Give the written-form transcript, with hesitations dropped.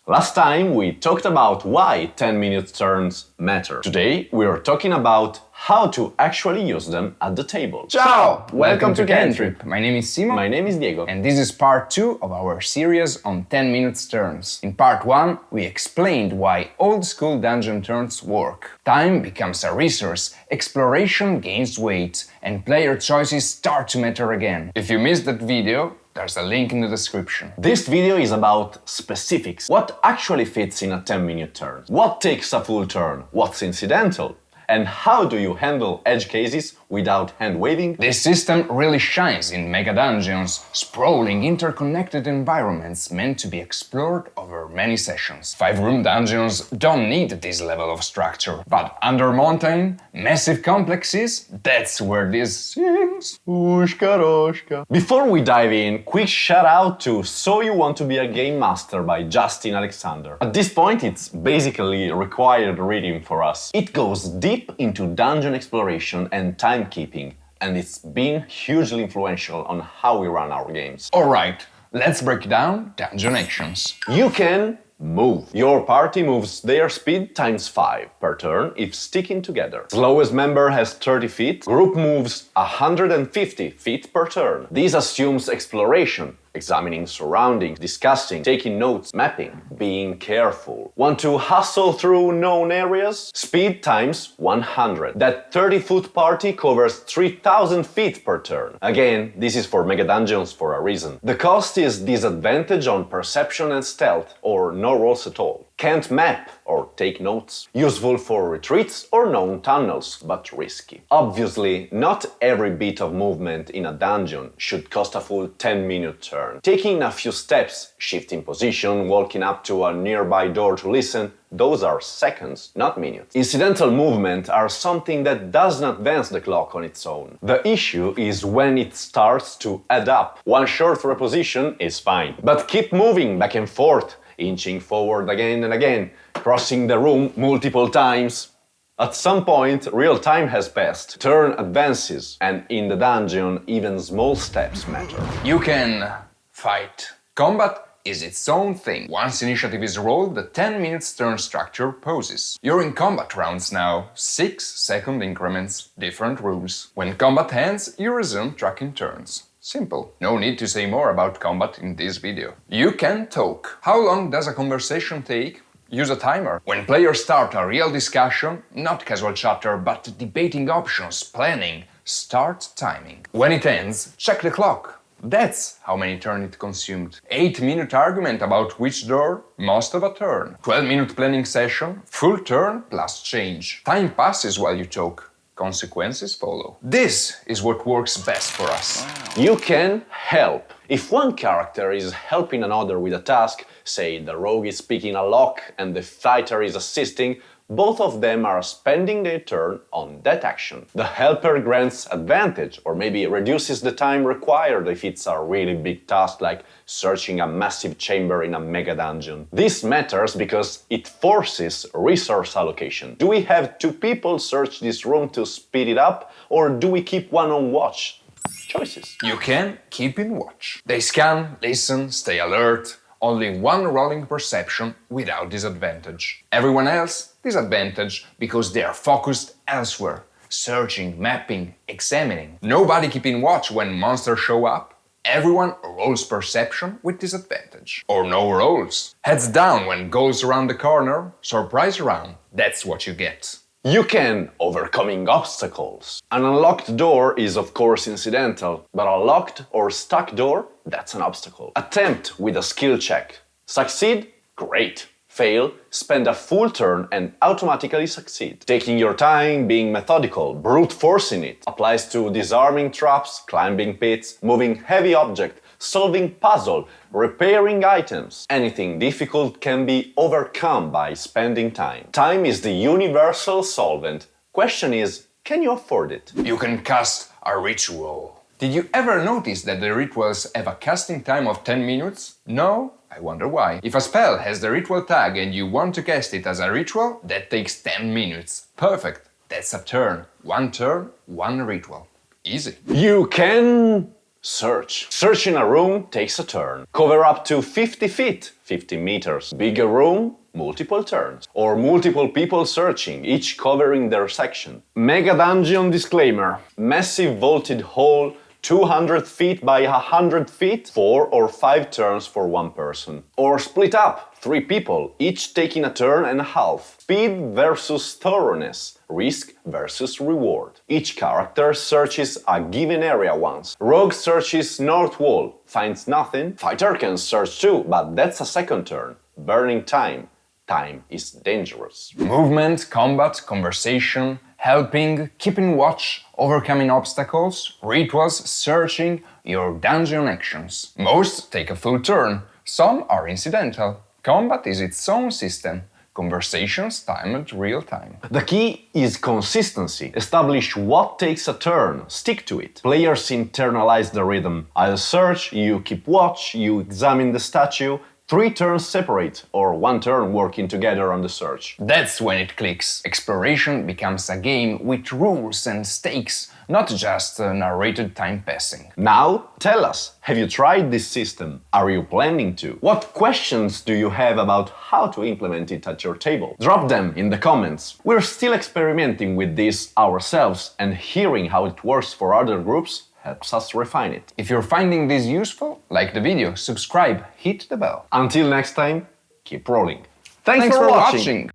Last time we talked about why 10-minute turns matter. Today we are talking about how to actually use them at the table. Ciao! Welcome to Cantrip. My name is Simo. My name is Diego. And this is part 2 of our series on 10-minute turns. In part 1, we explained why old-school dungeon turns work. Time becomes a resource, exploration gains weight, and player choices start to matter again. If you missed that video, there's a link in the description. This video is about specifics. What actually fits in a 10-minute turn? What takes a full turn? What's incidental? And how do you handle edge cases without hand-waving? This system really shines in MEGADUNGEONS, sprawling, interconnected environments meant to be explored over many sessions. 5-room dungeons don't need this level of structure, but under mountain, massive complexes, that's where this sings. Before we dive in, quick shout out to So You Want to Be a Game Master by Justin Alexander. At this point, it's basically required reading for us. It goes deep into dungeon exploration and timekeeping, and it's been hugely influential on how we run our games. Alright, let's break down dungeon actions. You can move. Your party moves their speed times 5 per turn if sticking together. Slowest member has 30 feet. Group moves 150 feet per turn. This assumes exploration, examining surroundings, discussing, taking notes, mapping, being careful. Want to hustle through known areas? Speed times 100. That 30-foot party covers 3,000 feet per turn. Again, this is for MEGADUNGEONS for a reason. The cost is disadvantage on perception and stealth, or no rolls at all. Can't map or take notes. Useful for retreats or known tunnels, but risky. Obviously, not every bit of movement in a dungeon should cost a full 10-minute turn. Taking a few steps, shifting position, walking up to a nearby door to listen, those are seconds, not minutes. Incidental movement are something that does not advance the clock on its own. The issue is when it starts to add up. One short reposition is fine, but keep moving back and forth, inching forward again and again, crossing the room multiple times. At some point, real time has passed, turn advances, and in the dungeon, even small steps matter. You can fight. Combat is its own thing. Once initiative is rolled, the 10-minute turn structure poses. You're in combat rounds now, 6-second increments, different rules. When combat ends, you resume tracking turns. Simple. No need to say more about combat in this video. You can talk. How long does a conversation take? Use a timer. When players start a real discussion, not casual chatter, but debating options, planning, start timing. When it ends, check the clock. That's how many turns it consumed. 8-minute argument about which door? Most of a turn. 12-minute planning session? Full turn plus change. Time passes while you talk. Consequences follow. This is what works best for us. Wow. You can help. If one character is helping another with a task, say the rogue is picking a lock and the fighter is assisting, both of them are spending their turn on that action. The helper grants advantage, or maybe reduces the time required if it's a really big task like searching a massive chamber in a mega dungeon. This matters because it forces resource allocation. Do we have 2 people search this room to speed it up, or do we keep one on watch? Choices. You can keep in watch. They scan, listen, stay alert. Only one rolling perception without disadvantage. Everyone else, disadvantage because they are focused elsewhere. Searching, mapping, examining. Nobody keeping watch when monsters show up. Everyone rolls perception with disadvantage. Or no rolls. Heads down when goes around the corner. Surprise round. That's what you get. You can overcoming obstacles. An unlocked door is of course incidental, but a locked or stuck door, that's an obstacle. Attempt with a skill check. Succeed? Great. Fail? Spend a full turn and automatically succeed. Taking your time, being methodical, brute forcing it. Applies to disarming traps, climbing pits, moving heavy object, solving puzzle, repairing items. Anything difficult can be overcome by spending time. Time is the universal solvent. Question is, can you afford it? You can cast a ritual. Did you ever notice that the rituals have a casting time of 10 minutes? No? I wonder why. If a spell has the ritual tag and you want to cast it as a ritual, that takes 10 minutes. Perfect. That's a turn. One turn, one ritual. Easy. You can Search. Search in a room takes a turn. Cover up to 50 feet, 50 meters. Bigger room, multiple turns. Or multiple people searching, each covering their section. Mega Dungeon disclaimer. Massive vaulted hall, 200 feet by 100 feet, 4 or 5 turns for one person. Or split up, 3 people, each taking a turn and a half. Speed versus thoroughness, risk versus reward. Each character searches a given area once. Rogue searches north wall, finds nothing. Fighter can search too, but that's a second turn. Burning time. Time is dangerous. Movement, combat, conversation, helping, keeping watch, overcoming obstacles, rituals, searching, your dungeon actions. Most take a full turn, some are incidental. Combat is its own system. Conversations timed real time. The key is consistency. Establish what takes a turn, stick to it. Players internalize the rhythm. I'll search, you keep watch, you examine the statue. 3 turns separate, or 1 turn working together on the search. That's when it clicks. Exploration becomes a game with rules and stakes, not just a narrated time passing. Now, tell us, have you tried this system? Are you planning to? What questions do you have about how to implement it at your table? Drop them in the comments. We're still experimenting with this ourselves, and hearing how it works for other groups helps us refine it. If you're finding this useful, like the video, subscribe, hit the bell. Until next time, keep rolling. Thanks for watching!